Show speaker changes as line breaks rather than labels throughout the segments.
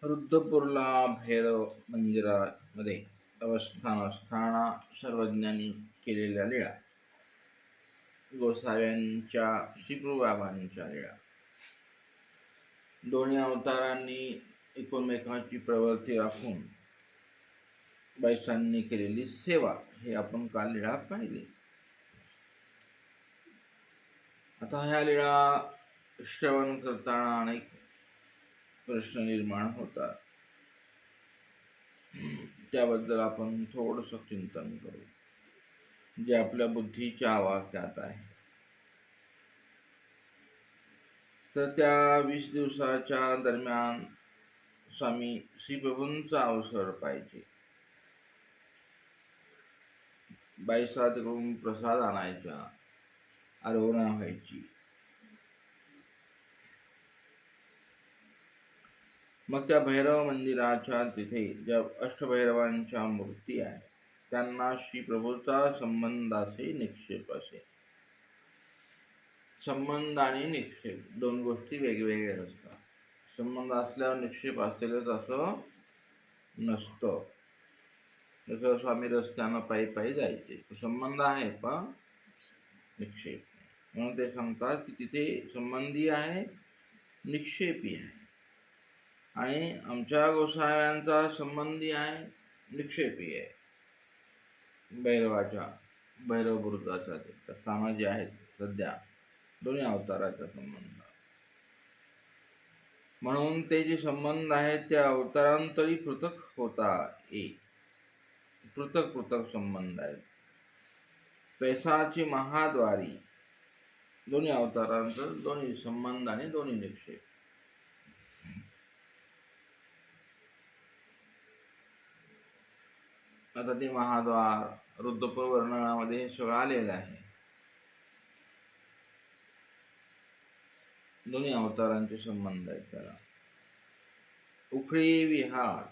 रुद्रपूरला भैरव मंदिरामध्ये अवस्थान असताना सर्वज्ञांनी केलेल्या लीळा, गोसाव्यांच्या श्रीप्रभुबाबांच्या लीळा, दोन्ही अवतारांनी एकमेकांची प्रवृत्ती राखून बैसांनी केलेली सेवा हे आपण काल लीळा पाहिली. आता ह्या लीळा श्रवण करताना अनेक प्रश्न निर्माण होतात. त्याबद्दल आपण थोडंसं चिंतन करू, जे आपल्या बुद्धीच्या आवाक्यात आहे. तर त्या 20 दिवसाच्या दरम्यान स्वामी श्रीप्रभूंचा अवसर पाहिजे. बाईसाहेबांकडून प्रसाद आणायचा, आरोहणा व्हायची. मग त्या भैरव मंदिराच्या तिथे ज्या अष्टभैरवांच्या मूर्ती आहेत त्यांना श्रीप्रभूचा संबंध असे, निक्षेप असे. संबंध आणि निक्षेप दोन गोष्टी वेगवेगळ्या असतात. संबंध असल्यावर निक्षेप असेलच असं नसतं. जसं स्वामी रस्त्यानं पायी पायी जायचे, संबंध आहे पण निक्षेप. म्हणून ते सांगतात की तिथे संबंधी आहे, निक्षेपी आहे. आणि आमच्या गोसाव्यांचा संबंधी आहे, निक्षेपी आहे. भैरव बुरुजाच्या स्थानं जे आहेत सध्या दोन्ही अवताराचा संबंध. म्हणून ते जे संबंध आहेत त्या अवतारांतरी पृथक होता पृथक पृथक संबंध आहेत. तैसाची महाद्वारी दोन्ही अवतारांचं दोन्ही संबंध आणि दोन्ही निक्षेप. आता ते महाद्वार रुद्रपूर वर्णनामध्ये हे सगळं आलेलं आहे. दोन्ही अवतारांचे संबंध आहेत त्याला. उखळी विहार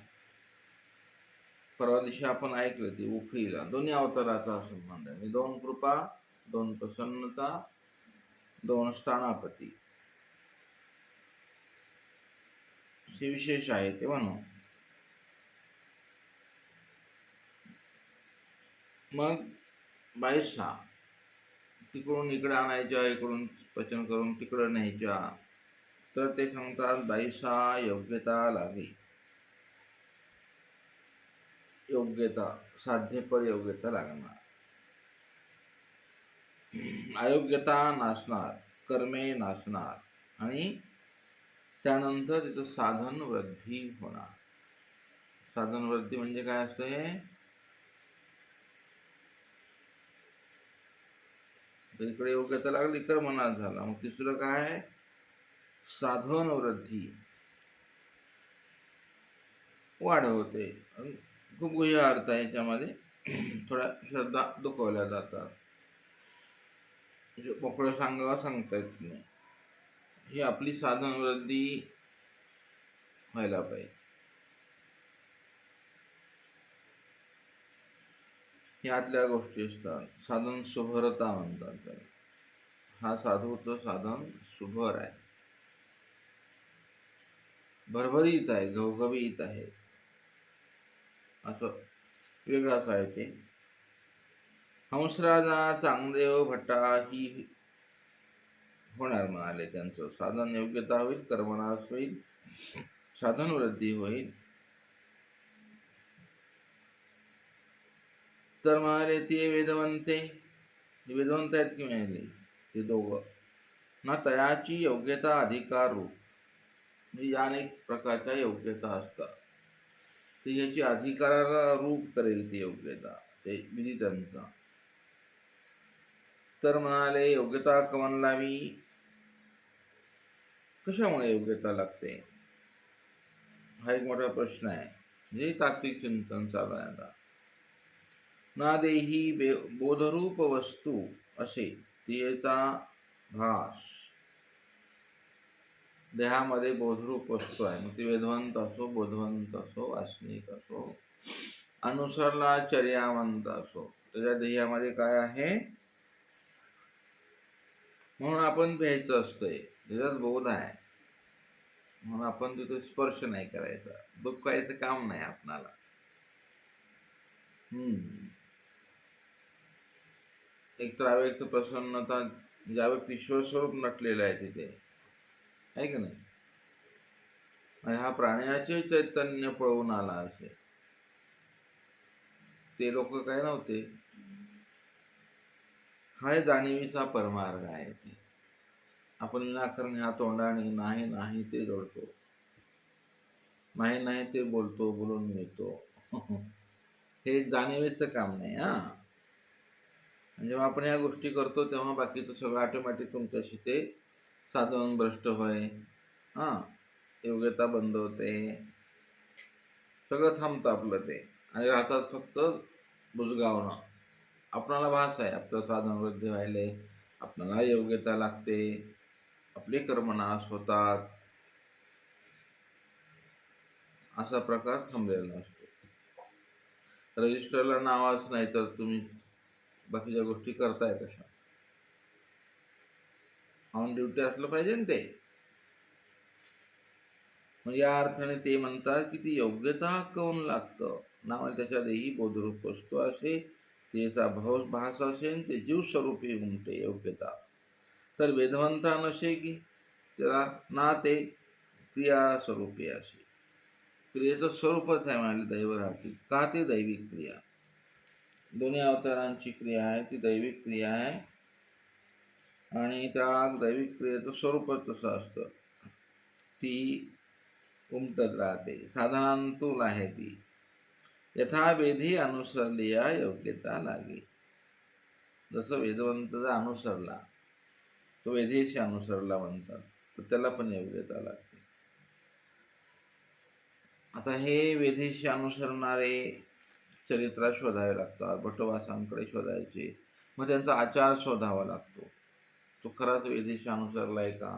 परवा दिवशी आपण ऐकलं, ती उखळीला दोन्ही अवताराचा संबंध आहे. दोन कृपा, दोन प्रसन्नता, दोन स्थानापती हे विशेष आहे ते म्हणून. मग बाईसा तिकडून इकडे आणायच्या, इकडून पचन करून तिकडं न्यायच्या. तर ते सांगतात बाईसा योग्यता लागे. योग्यता, साध्यपर योग्यता लागणार. अयोग्यता नासणार, कर्मे नासणार आणि त्यानंतर तिथं साधन वृद्धी होणार. साधन वृद्धी म्हणजे काय असते? तर इकडे योग्यता लागली, कर्मनाश झाला. मग तिसरं काय? साधन वृद्धी, वाढ होते. खूप गुह्य अर्थ आहे याच्यामध्ये. थोड्या श्रद्धा दुखवल्या जातात, मोकळं सांगावं सांगता येत नाही. ही आपली साधन वृद्धी व्हायला पाहिजे. ह्यातल्या गोष्टी असतात. साधन सुभरता म्हणतात त्याला. हा साधूचं साधन सुभर आहे, भरभरीत आहे, घवघवीत आहे, असं वेगळाच आहे ते. हंसराजा चांगदेव भट्टा ही होणार म्हणाले. त्यांचं साधन योग्यता होईल, कर्मनाश होईल, साधन वृद्धी होईल. तर म्हणाले ते वेदवंते, वेदवंत आहेत की म्हणाले ते दोघं ना, तयाची योग्यता अधिकार रूप. म्हणजे अनेक प्रकारच्या योग्यता असतात, ती याची अधिकाराला रूप करेल ती योग्यता, ते विदितांचा. तर म्हणाले योग्यता कमन लावी. कशामुळे योग्यता लागते हा एक मोठा प्रश्न आहे. म्हणजे तात्विक चिंतन चालू आहे आता. ना देही बोधरूप वस्तू असे तिचा भास. देहामध्ये बोधरूप वस्तू आहे, मग ती वेदवंत असो, बोधवंत असो, वासनिक असो, अनुसरला चर्यावंत असो, त्याच्या देहामध्ये काय आहे म्हणून आपण प्यायचं असतंय, त्याच्यात बोध आहे. म्हणून आपण तिथे स्पर्श नाही करायचा, दुखायचं काम नाही आपणाला. एक तर अव्यक्त प्रसन्नता, ज्यावेळी ईश्वरस्वरूप नटलेलं आहे तिथे, आहे की नाही. आणि हा प्राण्याचे चैतन्य पळवून आला असे. ते लोक काय नव्हते. हा जाणीवीचा परमार्ग आहे. आपण विनाकारण ह्या तोंडाने नाही नाही ते जोडतो, नाही नाही ते बोलतो, बोलून मिळतो. हे जाणीवेचं काम नाही. जेव्हा आपण ह्या गोष्टी करतो तेव्हा बाकीचं सगळं ऑटोमॅटिक तुमच्याशी ते साधन भ्रष्ट होय, योग्यता बंद होते, सगळं थांबतं आपलं ते, आणि राहतात फक्त बुजगावणं. आपणाला भास आहे आपलं साधन वृद्धी व्हायले, आपल्याला योग्यता लागते, आपले कर्म नाश होतात, असा प्रकार थांबलेला असतो. रजिस्टरला नावाच नाही तर तुम्ही बाकीच्या गोष्टी करताय कशा? ऑन ड्युटी असलं पाहिजे ना ते. म्हणजे या अर्थाने ते म्हणतात की ती योग्यता करून लागतं नावा त्याच्यातही बोधरूप असतो असे त्याचा भास असेल ते जीव स्वरूपी उमटे योग्यता. तर वेदवंता नसे की त्याला ना ते क्रिया स्वरूपी असे. क्रियेचं स्वरूपच आहे म्हणाले दैवराती. का ते दैविक क्रिया, दोन्ही अवतारांची क्रिया आहे ती दैविक क्रिया आहे. आणि त्या दैविक क्रियेचं स्वरूपच तसं असतं, ती उमटत राहते, साधनांतूल आहे ती. यथावेधी अनुसरलिया योग्यता लागे. जसं वेदवंत जर अनुसरला, तो वेधेशी अनुसरला म्हणतात, तर त्याला पण योग्यता लागते. आता हे वेधेशी अनुसरणारे चरित्र शोधावे लागतात, भट्टवासांकडे शोधायचे, मग त्यांचा आचार शोधावा लागतो. तो खराच वेधेशी अनुसरलाय का?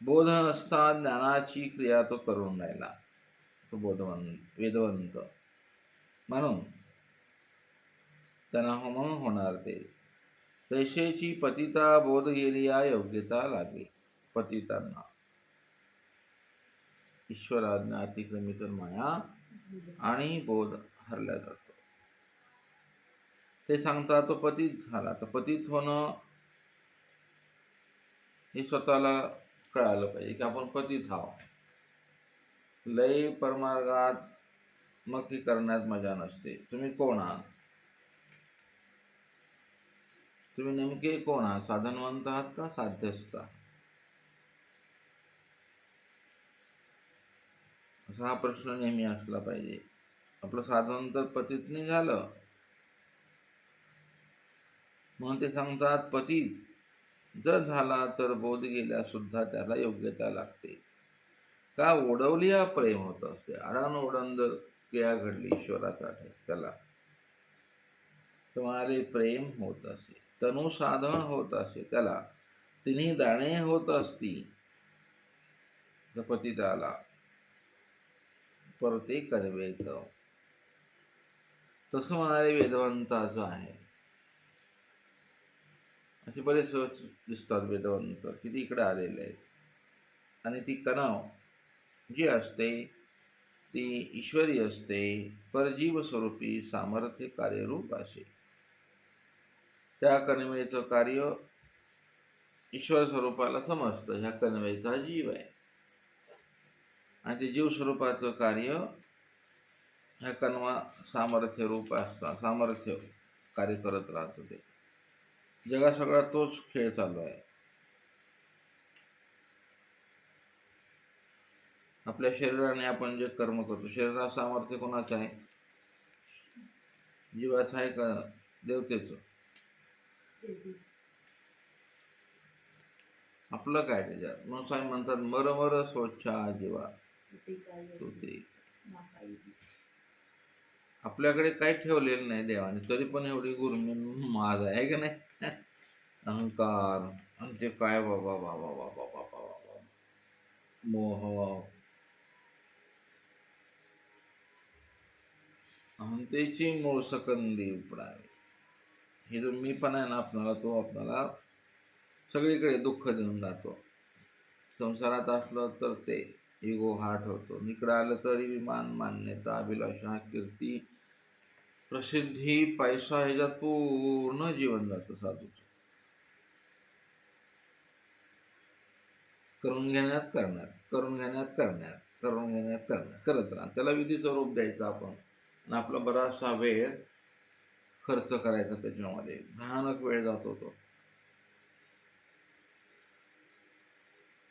बोध नसता ज्ञानाची क्रिया तो करून राहिला, तो वेदवंत. म्हणून त्यांना म्हणून होणार ते. तैशेची पतिता बोध गेली या योग्यता लागे. पतितांना ईश्वराज्ञा अतिक्रमित माया आणि बोध हरला जातो. ते सांगतात तो पतित झाला. तर पतित होणं हे स्वतःला कळालं पाहिजे की आपण पतित आहोत. लय परमार्गात मग ती करण्यात मजा नसते. तुम्ही कोण आहात? तुम्ही नेमके कोण आहात? साधनवंत आहात का साध्यस्थ? असा हा प्रश्न नेहमी असला पाहिजे. आपलं साधन तर पतित झालं म्हणून ते सांगतात पतित जर झाला तर बोध गेल्या सुद्धा त्याला योग्यता लागते. का? ओढवली हा प्रेम होत असते. आडान ओढण जर क्रिया घडली ईश्वराचा त्याला तुम्हाला प्रेम होत असे, तनु साधन होत असे, त्याला तिन्ही दाणे होत असती पतिताला, पर ते करवेत. तसं म्हणाले वेदवंताचं आहे. असे बरेच दिसतात वेदवंत किती इकडे आलेले आहेत. आणि ती कणव जी असते ती ईश्वरी असते, परजीव स्वरूपी सामर्थ्य कार्यरूप असे. त्या कणवेचं कार्य ईश्वर स्वरूपाला समजतं, ह्या कणवेचा जीव आहे. आणि ते जीव स्वरूपाचं कार्य ह्या कणवा सामर्थ्य रूप असतं, सामर्थ्य कार्य करत राहतं. ते जगा सगळा तोच खेळ चालू आहे. आपल्या शरीराने आपण जे कर्म करतो, शरीरात सामर्थ्य कोणाचं आहे? जीवाचं आहे का देवतेचं? आपलं काय त्याच्यात? म्हणून स्वामी म्हणतात मरमर स्वच्छा जीवा तुझे. आपल्याकडे काही ठेवलेलं नाही देवाने, तरी पण एवढी गुरमी माज आहे का नाही? अहंकार आणि ते काय बाबा बाबा बाबा बाबा बाबा मोह, अहंतेची मूळ सकंदी उपडावे. हे जो मी पण आहे ना आपणाला, तो आपल्याला सगळीकडे दुःख देऊन जातो. संसारात असलं तर ते इगो हार्ट होतो, इकडं आलं तरी विमान, मान्यता, अभिलाषा, कीर्ती, प्रसिद्धी, पैसा, ह्याच्यात पूर्ण जीवन जातं साधूचं. करून घेण्यात करण्यात, करून घेण्यात करण्यात, करून घेण्यात करण्यात करत राहा. त्याला विधीचं रूप द्यायचं आपण आणि आपला बराचसा वेळ खर्च करायचा त्याच्यामध्ये. भयानक वेळ जातो तो.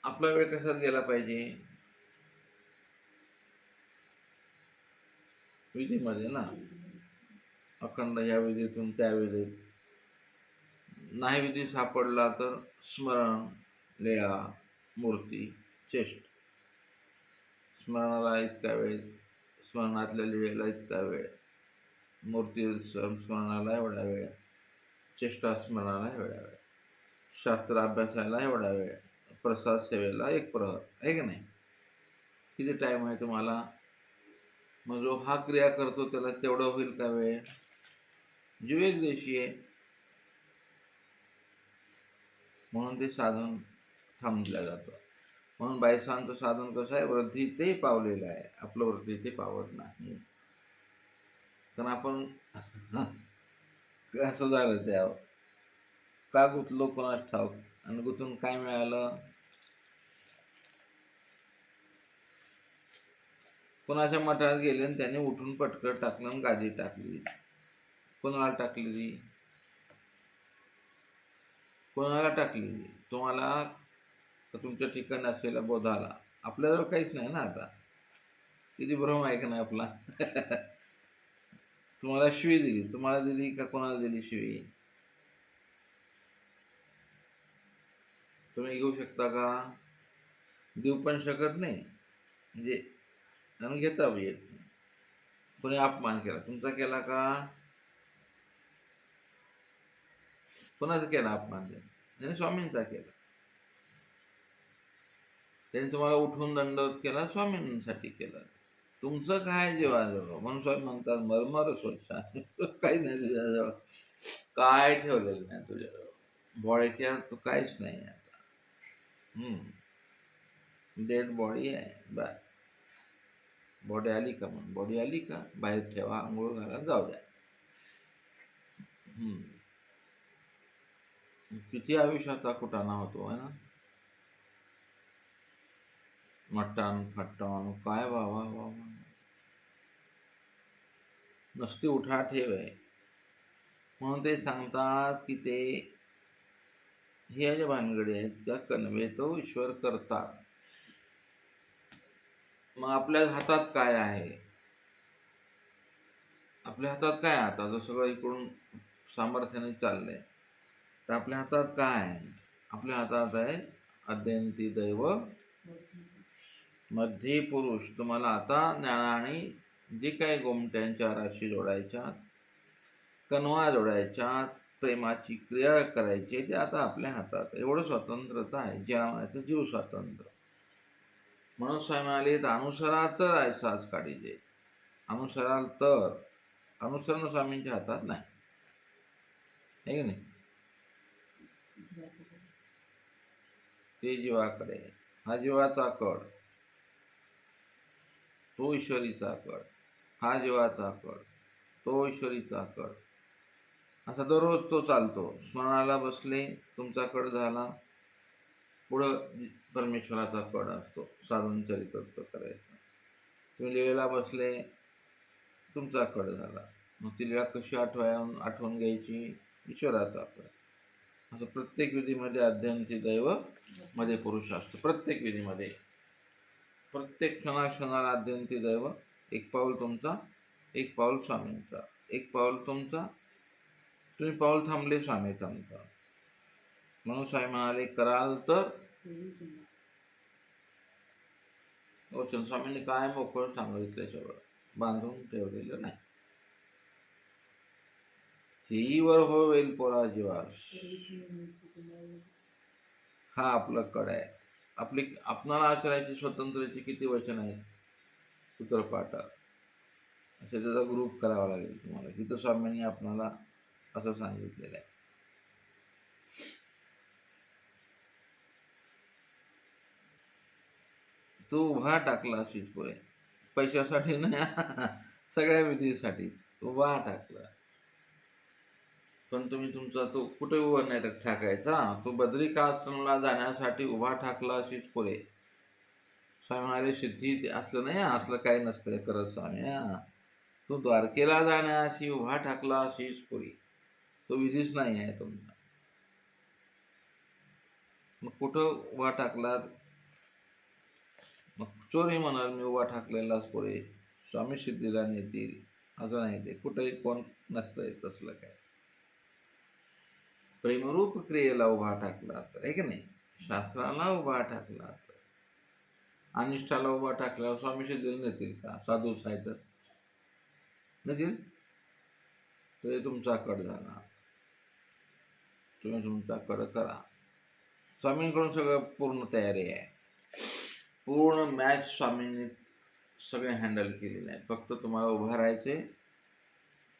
आपला वेळ कशात गेला पाहिजे? विधीमध्ये ना. अखंड ह्या विधीतून त्या विधीत. नाही विधी सापडला तर स्मरण, लीळा, मूर्ती, चेष्ट. स्मरणाला इतका वेळ, स्मरणातल्या लीळेला इतका वेळ, मूर्ती स्मरणाला एवढा वेळ, चेष्टा स्मरणाला एवढा वेळ, शास्त्र अभ्यासाला एवढा वेळ, प्रसाद सेवेला एक प्रहर, आहे की नाही? किती टाईम आहे तुम्हाला? मग जो हा क्रिया करतो त्याला तेवढं होईल का वेळ? विवेक देशी आहे म्हणून ते साधन थांबलं जातं. म्हणून बायसांचं साधन कसं आहे? वृद्धी ते पावलेलं आहे, आपलं वृद्धी ते पावत नाही. कारण आपण असं झालं त्या का गुंतलो कोणास ठाऊक, आणि गुंतून काय मिळालं? कोणाच्या मठात गेले आणि त्याने उठून पटकन टाकलं आणि गादी टाकली. कोणाला टाकली ती? कोणाला टाकली? तुम्हाला तुमच्या ठिकाणी असलेल्या बोधाला. आपल्याजवळ काहीच नाही ना आता. किती भ्रम आहे का नाही आपला? तुम्हाला शिवी दिली, तुम्हाला दिली का कोणाला दिली शिवी? तुम्ही घेऊ शकता का? देऊ पण शकत नाही, म्हणजे आणि घेता येत नाही. कोणी अपमान केला, तुमचा केला का? कोणाचा केला अपमान? त्याने स्वामींचा केला. त्याने तुम्हाला उठून दंडवत केला, स्वामींसाठी केला. तुमचं काय जीवाजवळ? म्हणून स्वामी म्हणतात मरमर स्वच्छ काही नाही तुझ्याजवळ, काय ठेवलेलं नाही तुझ्याजवळ. बॉडीच्या तू काहीच नाही आता. डेड बॉडी आहे बा. बॉडी आली का? मग बॉडी आली का बाहेर ठेवा, आंघोळ घाला, जाऊ द्या. किती आयुष्याचा कुटाणा होतो आहे ना. मटण फटण काय बाबा बाबा, नुसती उठा ठेव आहे. म्हणून ते सांगतात की ते ह्या ज्या भानगडी आहेत त्या कन्वे तो ईश्वर करतात. मग आपल्या हातात काय आहे? आपल्या हातात काय? आता जर सगळं इकडून सामर्थ्याने चाललंय तर आपल्या हातात काय आहे? आपल्या हातात आहे अद्यंती दैव मध्ये पुरुष. तुम्हाला आता ज्ञानाने जे काही गोमट्यांच्या राशी जोडायच्या, कणवा जोडायच्या, प्रेमाची क्रिया करायची, ते आता आपल्या हातात. एवढं स्वतंत्रता आहे, ज्या म्हणायचं जीव स्वातंत्र्य. म्हणून स्वामी म्हणाले अनुसरा तर ऐसाच काढीजे. अनुसराल तर, अनुसरण स्वामींच्या हातात नाही, आहे की नाही? ते जीवाकडे. हा जीवाचा कड, तो ईश्वरीचा कड. हा जीवाचा कड, तो ईश्वरीचा कड. असा दररोज तो चालतो. स्मरणाला बसले तुमचा कड झाला, पुढं परमेश्वराचा कड असतो, साधन चरित्र करायचं. तुम्ही लीळेला बसले, तुमचा कड झाला, मग ती लीळा कशी आठवून घ्यायची? ईश्वराचा कड. असं प्रत्येक विधीमध्ये अध्ययनची दैव मध्ये पुरुष असतो. प्रत्येक विधीमध्ये, प्रत्येक क्षणाक्षणाला अध्ययनची दैव. एक पाऊल तुमचा, एक पाऊल स्वामींचा. एक पाऊल तुमचा, तुम्ही पाऊल थांबले, स्वामी थांबता. म्हणून स्वामी म्हणाले कराल तर. वचन स्वामींनी काय मोकळं सांगितलं, सगळं बांधून ठेवलेलं नाही. वर होईल पोरा जीवास. हा आपला कड आहे. आपणाला आचरायची स्वतंत्राची किती वचन आहेत सूत्रपाठात, असे त्याचा ग्रुप करावा लागेल तुम्हाला. तिथं स्वामींनी आपणाला असं सांगितलेलं आहे. तो उभा टाकला अशीच पुढे, पैशासाठी नाही सगळ्या विधीसाठी उभा टाकला. पण तुम्ही तुमचा तो कुठे उभा नाही टाकायचा, तो बद्रिकाश्रमला जाण्यासाठी उभा टाकला अशीच पुढे. स्वामी म्हणाले सिद्धी असलं नाही, असलं काही नसतंय करत स्वामी. तो द्वारकेला जाण्याशी उभा टाकला अशीच पुढे. तो विधीच नाही आहे तुमचा. मग कुठं उभा टाकला? मग चोरी म्हणाल मी उभा ठाकलेलाच पुढे, स्वामी सिद्धीला नेतील असं नाही. ते कुठेही कोण नसतंय तसलं काय. प्रेमरूप क्रियेला उभा टाकला तर, आहे की नाही, शास्त्राला उभा टाकला तर, अनिष्ठाला उभा टाकल्यावर स्वामी सिद्धीला नेतील का? साधू साहित्य नेतील. ते तुमचा कड झाला, तुम्ही तुमचा कड करा. स्वामींकडून सगळं पूर्ण तयारी आहे, पूर्ण मॅच स्वामींनी सगळे हँडल केलेले आहे. फक्त तुम्हाला उभा राहायचे,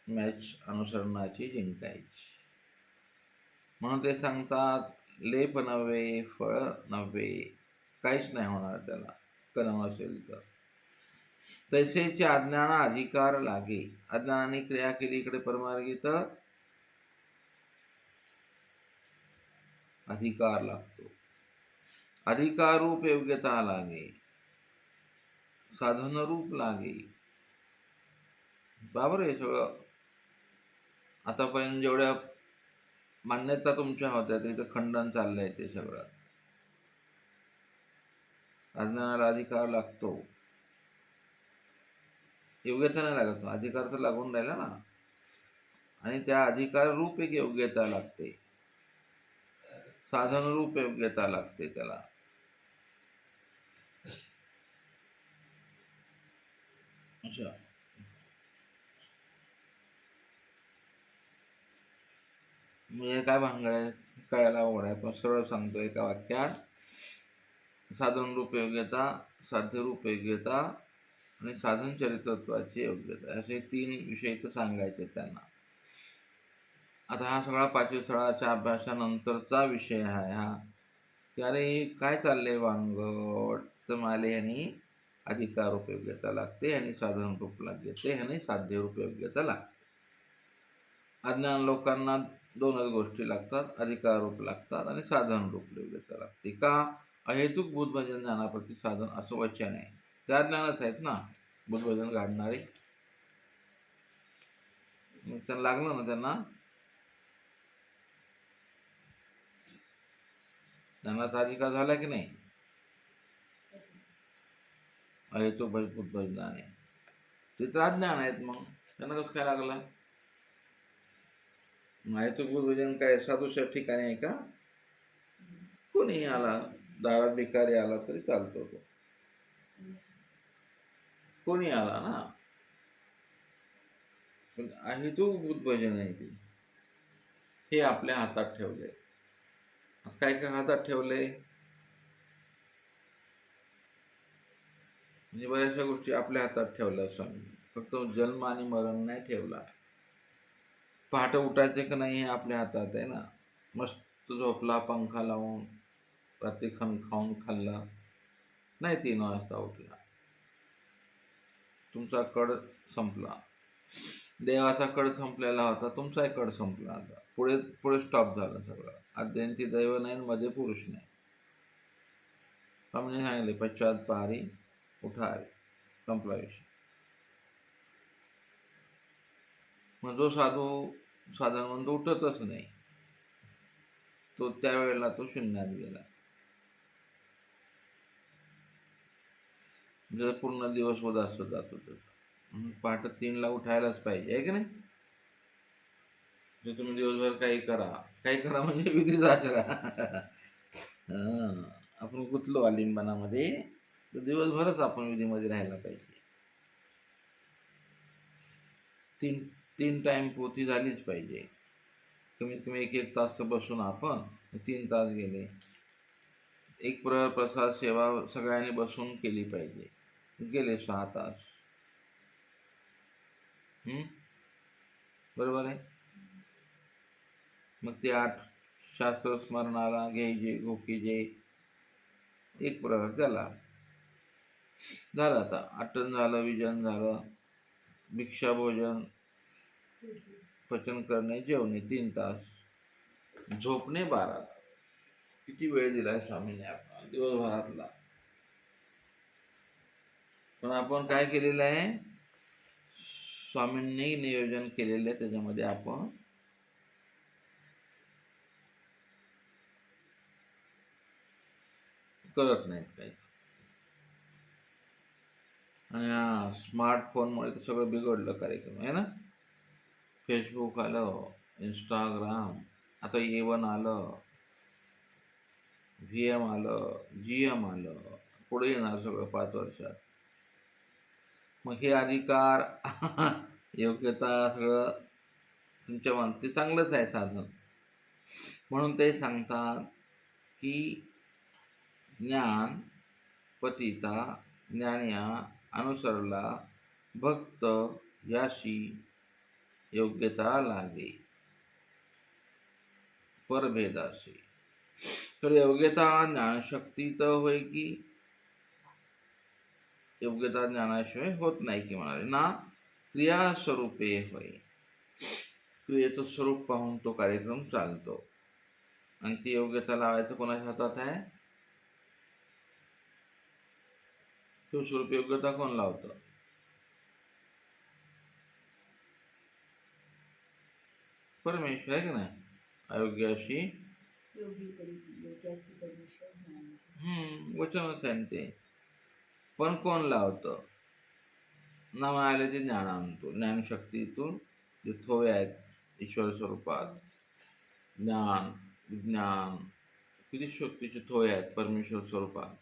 मॅच अनुसरणाची, जिंकायची. म्हणून ते सांगतात लेप नव्हे, फळ नव्हे, काहीच नाही होणार त्याला कर्म असेल तर. तैसेचे अज्ञाना अधिकार लागे. अज्ञानाने क्रिया केली इकडे परमार्गी तर अधिकार लागतो. अधिकार रूप योग्यता लागे, साधन रूप लागे. बरोबर आहे सगळं. आतापर्यंत जेवढ्या मान्यता तुमच्या होत्या त्याचं खंडन चाललंय. ते सगळं अज्ञानाला अधिकार लागतो, योग्यता नाही लागत. अधिकार तर लागून राहिला ना, आणि त्या अधिकार रूप एक योग्यता लागते, साधन रूप योग्यता लागते त्याला. अच्छा, म्हणजे काय भानगड आहे, कळायला आवड आहे. पण सरळ सांगतो एका वाक्यात. साधन रूप योग्यता, साध्य रूप योग्यता आणि साधन चरित्रत्वाची योग्यता, असे 3 विषय तर सांगायचे त्यांना. आता हा सगळा 5वी स्थळाच्या अभ्यासानंतरचा विषय आहे हा, की अरे काय चाललंय वांगड. तर म्हणाले ह्यानी अधिकार रूप योग्यता लागते, आणि साधन रूप लागते, ह्याने साध्य रूप योग्यता लागते. अज्ञान लोकांना 2च गोष्टी लागतात, अधिकार रूप लागतात आणि साधन रूप योग्यता लागते. का? अहेतुक बुद्धभजन ज्ञानाप्रती साधन असं वचन आहे. त्या ज्ञानच आहेत ना बुद्धभजन काढणारे. मग त्यांना लागलं ना, त्यांना ज्ञानाचा अधिकार झाला की नाही. अहेतुक बुद्धभजन आहे, ते तर अज्ञान आहेत. मग त्यांना कसं काय लागला? अहेतुक बुद्धभजन काय साधूच्या ठिकाणी आहे का? कोणी आला, दारात भिकारी आला तरी चालतो, तो कोणी आला ना. पण अहेतुक बुद्धभजन आहे ते, हे आपल्या हातात ठेवले. काय काय हातात ठेवले? म्हणजे बऱ्याचशा गोष्टी आपल्या हातात ठेवल्या स्वामी. फक्त जन्म आणि मरण नाही ठेवला. पहाटे उठायचे का नाही हे आपल्या हातात आहे ना. मस्त झोपला पंखा लावून, रात्री खाऊन खाल्ला नाही, 3 वाजता उठला, तुमचा कड संपला. देवाचा कड संपलेला होता, तुमचाही कड संपला. आता पुढे पुढे स्टॉप झालं सगळं. आद्यंती दैव नाही, मध्ये पुरुष नाही. स्वामीने सांगितले पश्चात पारी उठावे, संपला विषय. मग जो साधू साधन म्हणतो उठतच नाही, तो त्यावेळेला तो शून्यात गेला. म्हणजे पूर्ण दिवस उदास जातो. पहाटे 3ला उठायलाच पाहिजे, आहे की नाही. तुम्ही दिवसभर काही करा म्हणजे विधीच आचरा. आपण गुंतलो आलिंबनामध्ये, तर दिवसभरच आपण विधीमध्ये राहायला पाहिजे. 3 टाइम पोथी झालीच पाहिजे. कमीत कमी 1 तास तर बसून आपण 3 तास गेले. एक प्रसाद सेवा सगळ्यांनी बसून केली पाहिजे, गेले 6 तास. हं? बरोबर आहे. मग ते 8 शास्त्र स्मरणाला घ्यायचे, घोकीचे, एक प्रकार झाला. झालं आता आटन झालं, विजन झालं, भिक्षा भोजन, पचन करणे, जेवणे 3 तास, झोपणे 12 तास. किती वेळ दिलाय स्वामीने आपला दिवसभरातला. पण आपण काय केलेलं आहे, स्वामींनी नियोजन केलेलं आहे, त्याच्यामध्ये आपण करत नाहीत काही. आणि हा स्मार्टफोनमुळे तर सगळं बिघडलं कार्यक्रम आहे ना. फेसबुक आलं, इंस्टाग्राम, आता A1 आलं, VM आलं, GM आलं, पुढे येणार सगळं 5 वर्षात. मग हे अधिकार योग्यता सगळं तुमच्या मनात, ते चांगलंच आहे साधन. म्हणून ते सांगतात की ज्ञान पतिता ज्ञानिया अनुसरला भक्त याशी योग्यता लागे परभेदाशी. तर योग्यता ज्ञानशक्ती तर होय की योग्यता ज्ञानाशिवाय होत नाही की म्हणाले ना. क्रियास्वरूपे होय, क्रियेचं स्वरूप पाहून तो कार्यक्रम चालतो. आणि ती योग्यता लावायचं कोणाच्या हातात आहे, तो स्वरूप योग्यता कोण लावतं, परमेश्वर आहे की नाही. अयोग्याशी वचनच आहे ते. पण कोण लावतं, ना मिळाले ते ज्ञानांतून, ज्ञानशक्तीतून जे थोवे आहेत ईश्वर स्वरूपात, ज्ञान विज्ञान किती शक्तीचे थोवे आहेत परमेश्वर स्वरूपात,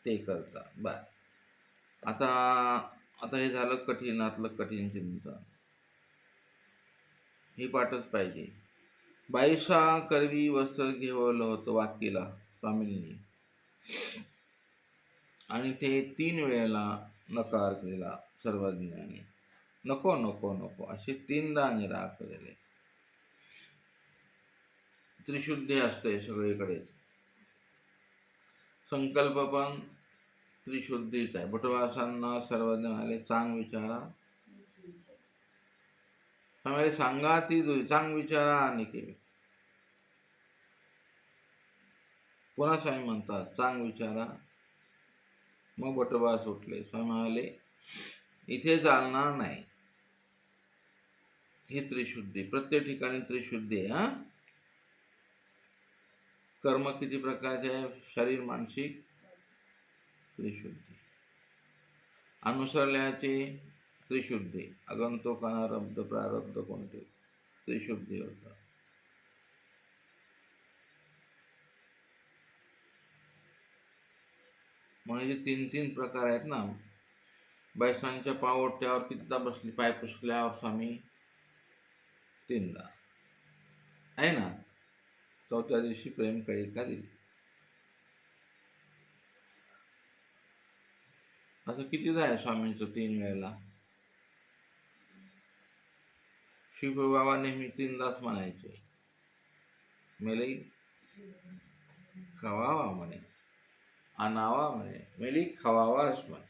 ते करतात. बर, आता आता हे झालं कठीणातलं कठीण चिंतन. हे पाठच पाहिजे. बाईसा करवी वस्त्र घेवलं होतं वाकीला स्वामींनी, आणि ते 3 वेळेला नकार केला सर्वज्ञाने. नको नको नको असे 3दा निराकरले. त्रिशुद्धी असते सगळीकडेच, संकल्प पण त्रिशुद्धीच आहे. भटवासांना सर्वज्ञ आले, चांग विचारा त्यामुळे सांगा ती चांग विचारा आणि केली. पुन्हा स्वामी म्हणतात चांग विचारा. मग बटोबा सुटले. स्वामी म्हणाले इथे चालणार नाही, ही त्रिशुद्धी प्रत्येक ठिकाणी त्रिशुद्धी आहे. हा, कर्म किती प्रकारचे आहे, शरीर मानसिक त्रिशुद्धी, अनुसरल्याचे त्रिशुद्धी, आगंतुक अनारब्ध प्रारब्ध कोणते त्रिशुद्धी होतात. म्हणजे 3 प्रकार आहेत ना. बैसांच्या पावट्यावर कितीदा बसली, पाय पुसल्यावर स्वामी 3दा आहे ना. 4थ्या दिवशी प्रेम कळिका दिली. असं कितीदा आहे स्वामींचं 3 वेळेला. शिवबाबा नेहमी 3दाच म्हणायचे, मेले खवावा म्हणे, आणावा म्हणे, मेली खवावाच म्हणे.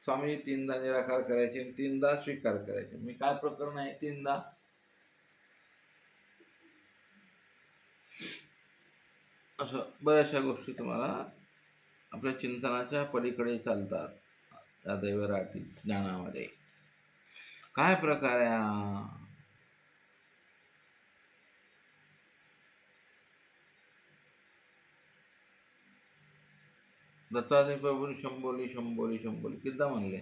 स्वामी 3दा निराकार करायचे आणि 3दा स्वीकार करायचे. मी काय प्रकरण आहे 3दा. असं बऱ्याचशा गोष्टी तुम्हाला आपल्या चिंतनाच्या पलीकडे चालतात या दैवराठी ज्ञानामध्ये. काय प्रकार आहे हा. दत्तात्रय प्रभूंनी शंभोली शंभोली शंभोली कितीदा म्हणले.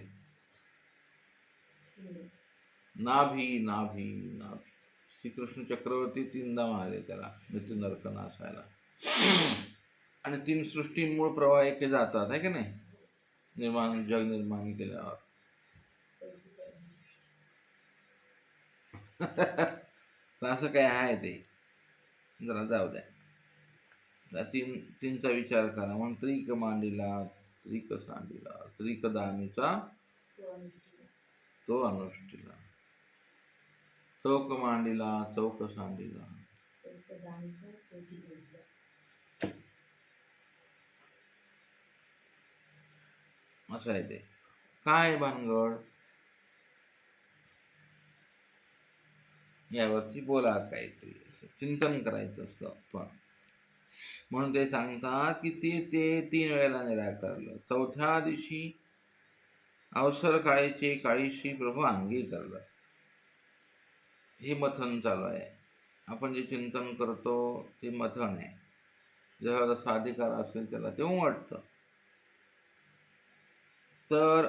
नाभी नाभी नाभी. श्रीकृष्ण चक्रवर्ती 3दा म्हणाले त्याला मृत्यू नरक नाशायला. आणि 3 सृष्टी मूळ प्रवाह एके जातात आहे की नाही, निर्माण जग निर्माण केल्यावर. असं काय आहे ते, जरा जाऊ द्या. 3चा विचार करा. म्हणून त्रिक मांडिला त्रिक सांडिला त्रिक दानीचा तो अनुष्ठिला. चौक मांडिला चौक सांडिला. असं आहे ते. काय भानगड यावरती बोला, काहीतरी चिंतन करायचं असतं पण. म्हणून ते सांगतात की ते 3 वेळेला निराकारलं. चौथ्या दिवशी अवसर काळीचे काळीशी प्रभू अंगी करलं. हे मथन चालू आहे. आपण जे चिंतन करतो ते मथन आहे. जेव्हा साधिकार असेल त्याला ते उमटतं. तर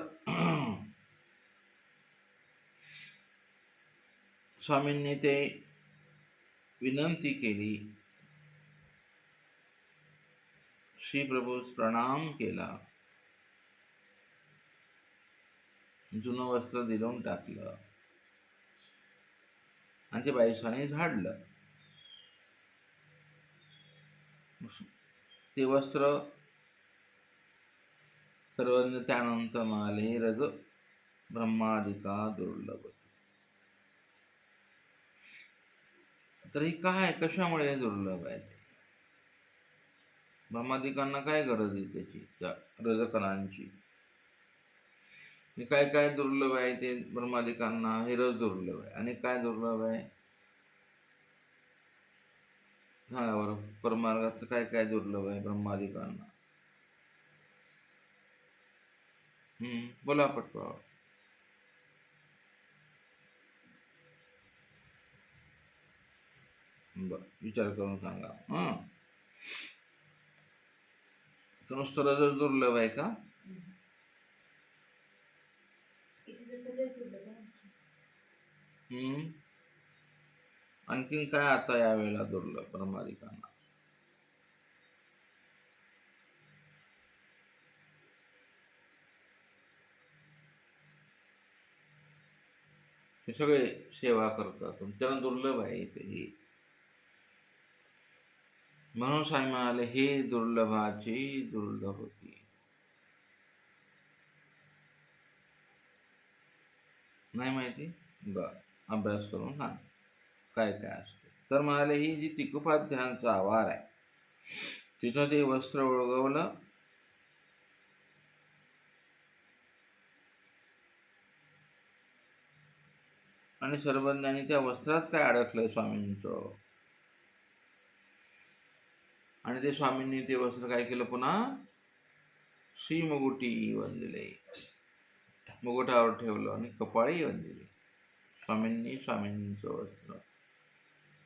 स्वामींनी ते विनंती केली. श्री प्रभूस प्रणाम केला. जुनं वस्त्र दिलून टाकलं आणि ते बाईसाने झाडलं. ते वस्त्र सर्वज्ञ त्यानंतर म्हणाले, रज ब्रह्मादिका दुर्लभ. तर हे काय, कशामुळे दुर्लभ आहे? ब्रह्मादिकांना काय गरज आहे त्याची, त्या रजकणांची? काय काय दुर्लभ आहे ते ब्रह्मादिकांना? हे रज दुर्लभ आहे. आणि काय दुर्लभ आहे सांगा बरं. परमार्गातलं काय काय दुर्लभ आहे ब्रह्मादिकांना? बोला पटपट. बर, विचार करून सांगा. नुसतं रज दुर्लभ आहे का? आणखीन काय आता यावेळेला दुर्लभ ब्रह्मादिकांना? हे सगळे सेवा करतात, त्यांना दुर्लभ आहे ते. म्हणून स्वामी म्हणाले, हे दुर्लभाची दुर्लभ होती. नाही माहिती? बर, अभ्यास करून सांग काय काय असते. तर म्हणाले, ही जी तिकोपाध्यायांचा आवार आहे तिथं ते वस्त्र ओळगवलं आणि सर्वज्ञांनी त्या वस्त्रात काय अडकलंय स्वामींचं, आणि ते स्वामींनी ते वस्त्र काय केलं, पुन्हा श्री मुगुटी वंदिले, मुकुटावर ठेवलं आणि कपाळी वंदिले. स्वामींनी स्वामींचं वस्त्र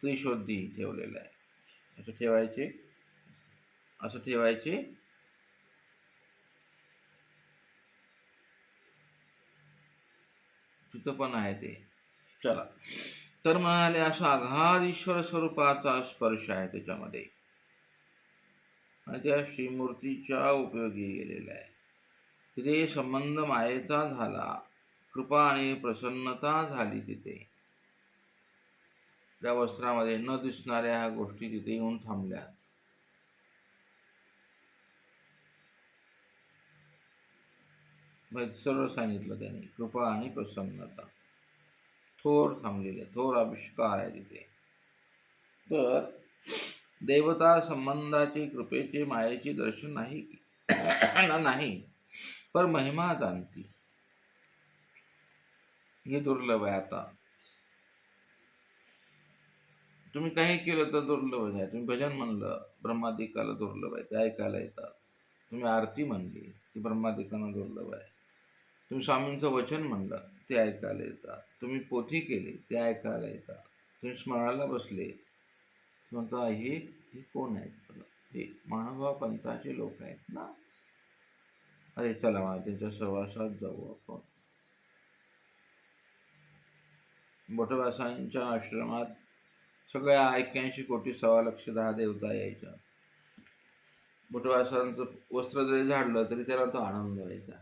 त्रिशोधी ठेवलेलं आहे. असं ठेवायचे, असं ठेवायचे. तिथं पण आहे ते. चला, तर म्हणाले असं अगाध ईश्वर स्वरूपाचा स्पर्श आहे त्याच्यामध्ये, आणि त्या श्रीमूर्तीच्या उपयोगी गेलेला आहे. तिथे संबंध मायेचा झाला, कृपा आणि प्रसन्नता झाली. तिथे त्या वस्त्रामध्ये न दिसणाऱ्या ह्या गोष्टी तिथे येऊन थांबल्या. सर्व सांगितलं त्यांनी. कृपा आणि प्रसन्नता, थोर थांबलेले, थोर आविष्कार आहे तिथे. तर देवता संबंधाचे, कृपेचे, मायेचे दर्शन नाही नाही, पर महिमा जाणती. हे दुर्लभ आहे. आता तुम्ही काही केलं तर दुर्लभ आहे. तुम्ही भजन म्हणलं, ब्रह्मादिकाला दुर्लभ आहे, ते ऐकायला येतात. तुम्ही आरती म्हणली, ती ब्रह्मादिकांना दुर्लभ आहे. तुम्ही स्वामींचं वचन म्हणलं, ते ऐकायला येतात. तुम्ही पोथी केली, ते ऐकायला येतात. तुम्ही स्मरणाला बसले, म्हणता हे कोण आहेत? हे महानुभाव पंथाचे लोक आहेत ना. अरे चला मला त्यांच्या सहवासात जाऊ आपण. बोटवासांच्या आश्रमात सगळ्या 81 कोटी 1.25 देवता यायच्या. बोटवासांचं वस्त्र जरी झाडलं तरी त्याला तो आनंद व्हायचा.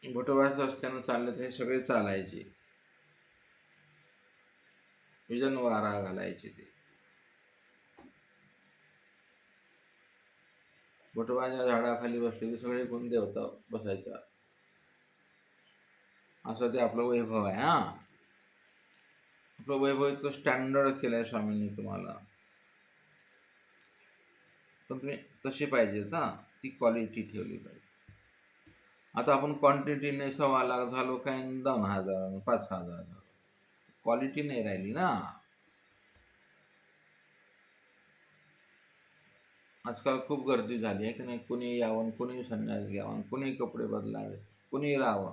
बोटवास असताना चालले ते सगळे चालायचे, विजन वारा घालायचे ते. गोटवाच्या झाडाखाली बसलेले सगळे गुण देवता बसायचा. असं ते आपलं वैभव आहे. हां, आपलं वैभव इतकं स्टँडर्ड केलं आहे स्वामींनी तुम्हाला. पण तुम्ही तशी पाहिजेत ना, ती क्वालिटी ठेवली पाहिजे. आता आपण क्वांटिटीने 1.25 लाख झालो काय, 2,000 5,000 झालो, क्वालिटी नाही राहिली ना. आजकाल खूप गर्दी झाली आहे की नाही. कुणी यावं, कुणी संन्यास घ्यावं, कुणी कपडे बदलावे, कुणी राहावं,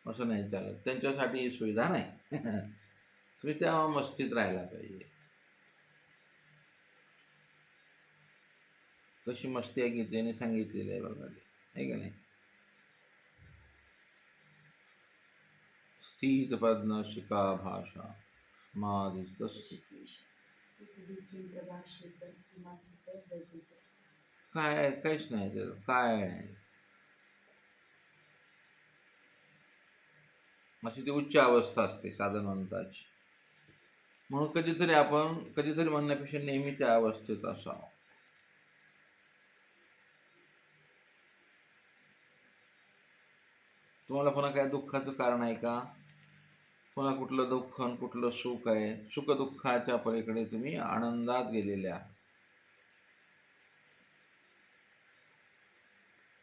असं नाही चालत. त्यांच्यासाठी ही सुविधा नाही. तुम्ही त्या मस्तीत राहायला पाहिजे. कशी मस्ती आहे गीतेने सांगितलेली आहे बघा, आहे का नाही. स्थित प्रज्ञ शिका भाषा समाधिस्तस्य. काय काहीच नाही त्याचं, काय नाही. अशी ती उच्च अवस्था असते साधनवंताची. म्हणून कधीतरी म्हणण्यापेक्षा नेहमी त्या अवस्थेत असावं. तुम्हाला पुन्हा काय दुःखाचं कारण आहे का? पुन्हा कुठलं दुःख आणि कुठलं सुख आहे? सुखदुःखाच्या पलीकडे तुम्ही आनंदात गेलेले आहात.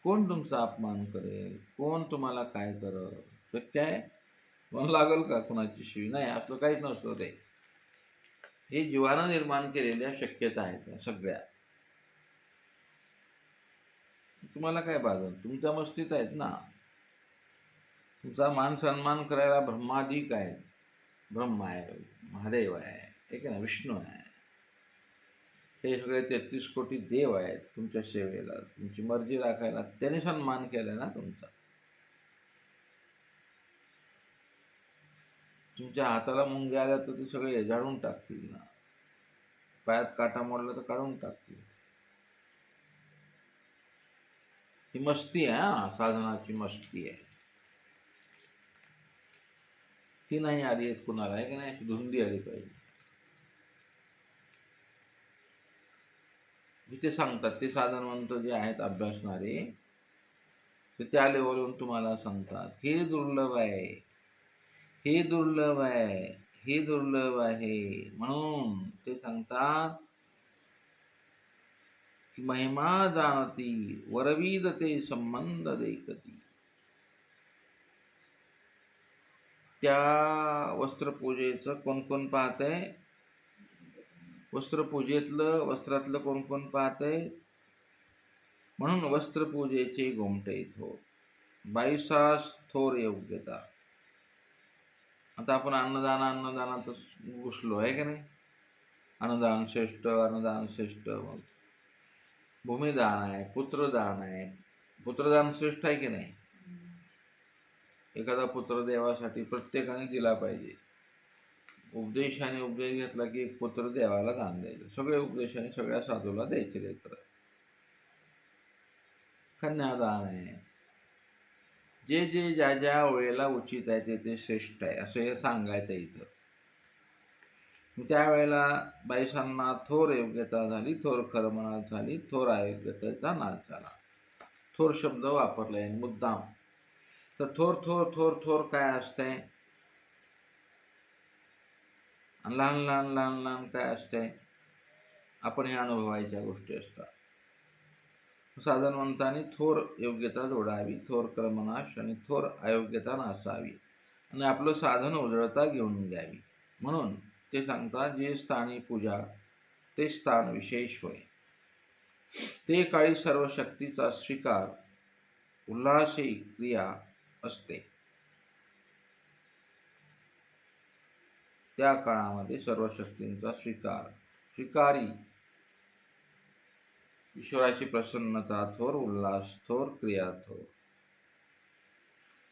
कोण तुमचा अपमान करेल, कोण तुम्हाला काय करेल, शक्य आहे? मन लागल का कुणाची शिवी? नाही, असं काहीच नसतं. ते हे जीवानं निर्माण केलेल्या शक्यता आहेत त्या सगळ्या. तुम्हाला काय बाजून, तुमच्या मस्तीत आहेत ना. तुमचा मान सन्मान करायला ब्रह्मादिक आहे. ब्रह्म आहे, महादेव आहे, एक ना विष्णू आहे, हे सगळे 33 कोटी देव आहेत तुमच्या सेवेला, तुमची मर्जी राखायला. त्याने सन्मान केला ना तुमचा. तुमच्या हाताला मुंग्या आल्या तर ते सगळे झाडून टाकतील ना. पायात काटा मोडला तर काढून टाकतील. ही मस्ती आहे. हा, साधनाची मस्ती आहे. ती नाही आली आहे कुणाला, आहे की नाही. धुंदी आली पाहिजे. जिथे सांगतात ते साधनवंत जे आहेत अभ्यासणारे, ते त्या लेवलवरून तुम्हाला सांगतात हे दुर्लभ आहे, हे दुर्लभ आहे, हे दुर्लभ आहे. म्हणून ते सांगतात की महिमा जाणती वरवीद ते संबंध देखती. त्या वस्त्रपूजेचं कोण कोण पाहतंय? वस्त्रातलं कोण कोण पाहतंय? म्हणून वस्त्रपूजेचे घोमटे थोर, 22 थोर योग्यता. आता आपण अन्नदानातच घुसलो, आहे का नाही. अन्नदान श्रेष्ठ, मग भूमिदान आहे, पुत्रदान आहे. पुत्रदान श्रेष्ठ आहे की नाही. एखादा पुत्र देवासाठी प्रत्येकाने दिला पाहिजे. उपदेश घेतला की एक पुत्र देवाला दान द्यायचं. सगळे उपदेशाने सगळ्या साधूला द्यायचे लेकर. कन्यादान आहे. जे ज्या वेळेला उचित आहे ते श्रेष्ठ आहे असं हे सांगायचं इथं. त्यावेळेला 22 थोर योग्यता झाली, थोर खरं मनात झाली, थोर अयोग्यतेचा नाश झाला. थोर शब्द वापरलाय मुद्दाम. तर थोर थोर थोर थोर काय असतंय? लहान लहान लहान लहान काय असतंय? आपण हे अनुभवायच्या गोष्टी असतात. साधनवंतांनी थोर योग्यता जोडावी, थोर कर्मनाश आणि थोर अयोग्यता नासावी आणि आपलं साधन उजळता घेऊन घ्यावी. म्हणून ते सांगतात जे स्थानी पूजा ते स्थान विशेष होय, ते काळी सर्व शक्तीचा स्वीकार उल्हासी क्रिया असते. त्या काळामध्ये सर्व शक्तींचा स्वीकारी ईश्वराची प्रसन्नता थोर, उल्हास थोर, क्रिया थोर.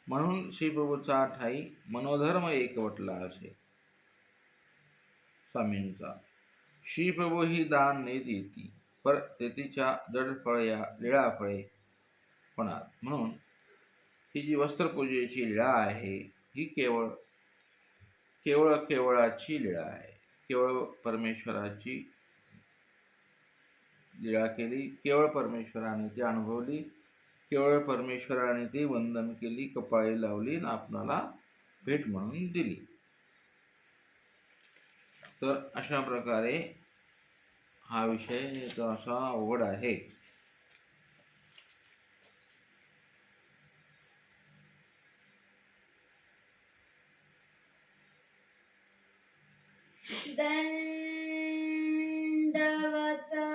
म्हणून श्रीप्रभूचा ठाई मनोधर्म एकवटला असे स्वामींचा. श्रीप्रभू ही दान ने देती, पर तेथीच्या जडफळ या लीळाफळे होणार. म्हणून ही जी वस्त्रपूजेची लीळा आहे ही केवळाची लीळा आहे. केवळ परमेश्वराची लीळा केली, केवळ परमेश्वराने ती अनुभवली, केवळ परमेश्वराने ती वंदन केली, कपाळी लावली आणि आपणाला भेट म्हणून दिली. तर अशा प्रकारे हा विषय तो असा अवघड आहे.
दंडवत